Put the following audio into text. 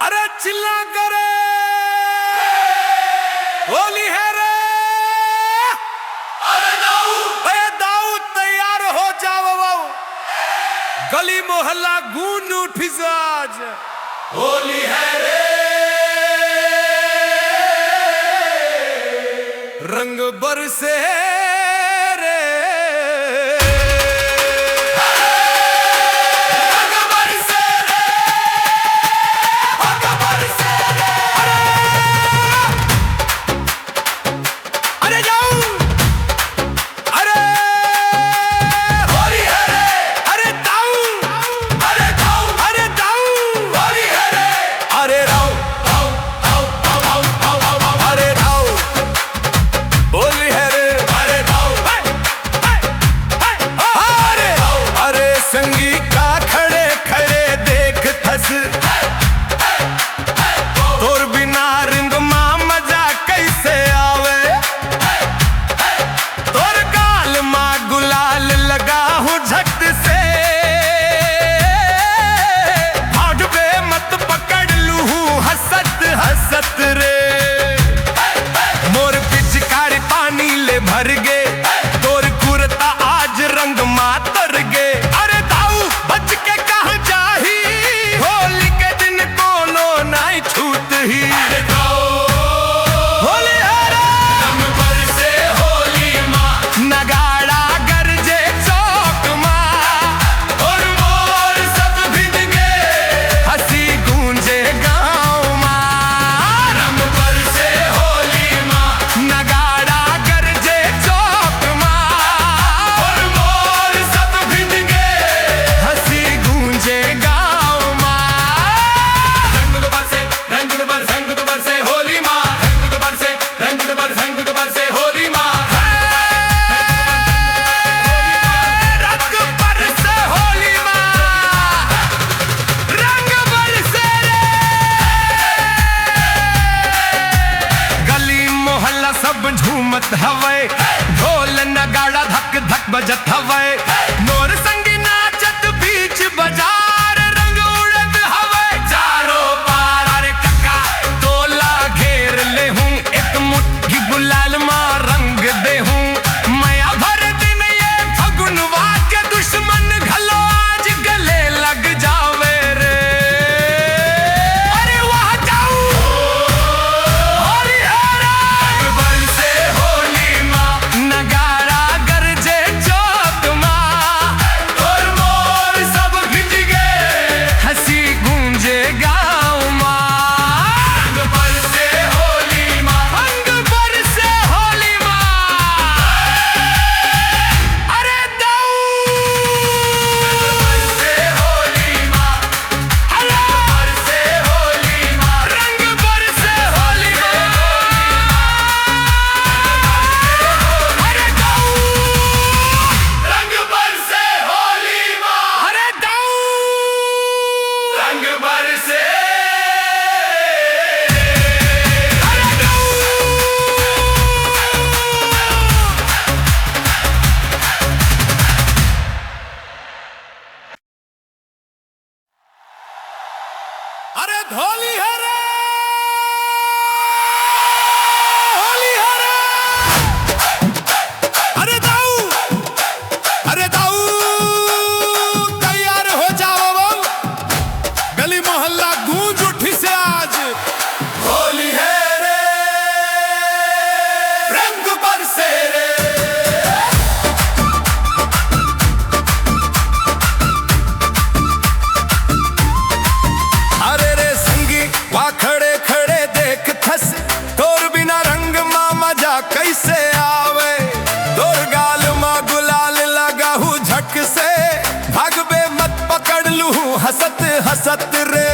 अरे चिल्ला करे होली है रे। अरे दाऊद तैयार हो जाओ, गली मोहल्ला गूंज उठी आज। होली है रे, रंग बरसे रे। तोर बिना रिंग मां मजा कैसे आवे, तोर गाल मां गुलाल लगा हूँ झट से। हाथ पे मत पकड़ लू हूँ हसत हसत रे। मोर पिचकारी पानी ले भर गे, तोर कुर्ता आज रंग मां तर गे। अरे दाऊ बच के कहाँ जाही, होली के दिन कोनो नाई छूट ही। होली है रे, रंग बरसे होली माँ, नगाड़ा गरजे चौक माँ, और मोर सब भिज गे, हंसी गूंजे गाँव माँ। रंग बरसे होली माँ, नगाड़ा गरजे चौक माँ, और मोर सब भिज गे, हंसी गूंजे गाँव माँ। रंग बरसे होली माँ, रंग बरसे होली माँ। रंग बरसे होली माँ, रंग बरसे रे। गली मोहल्ला सब झूमत हवे, ढोल नगाड़ा धक धक बजत हवे। मोर संगी नाचत बीच बाजार, रंग उड़त हवे चारों पार। अरे कक्का तोला घेर ले हूँ, एक मुट्ठी गुलाल माँ रंग दे हूँ। मैं भर दिन ये फगुनवा के दुश्मन घलो आज गले लग जावे रे। अरे वाह जाऊ, होली है रे। रंग बरसे होली माँ, नगाड़ा गरजे चौक माँ, और मोर सब भिज गे, हंसी गूंजे गाँव माँ। रंग बरसे होली माँ, रंग बरसे होली माँ। अरे दाऊ बरसे होली माँ, अरे बरसे होली माँ, रंग बरसे होली माँ। अरे दाऊ रंग बरसे होली माँ, अरे दाऊ रंग बरसे। अरे दाऊ अरे धोली है रे, होली है रे। अरे दाऊ तैयार हो जाओ, गली मोहल्ला गूंज उठी से आज। होली है रे, रंग बरसे रे। अरे रे संगी वहाँ खड़े खड़े देख थस, तोर बिना रंग माँ मजा कैसे आवे। तोर गाल माँ गुलाल लगा हूँ झट से, भागबे मत पकड़ लू हूँ हसत हसत रे।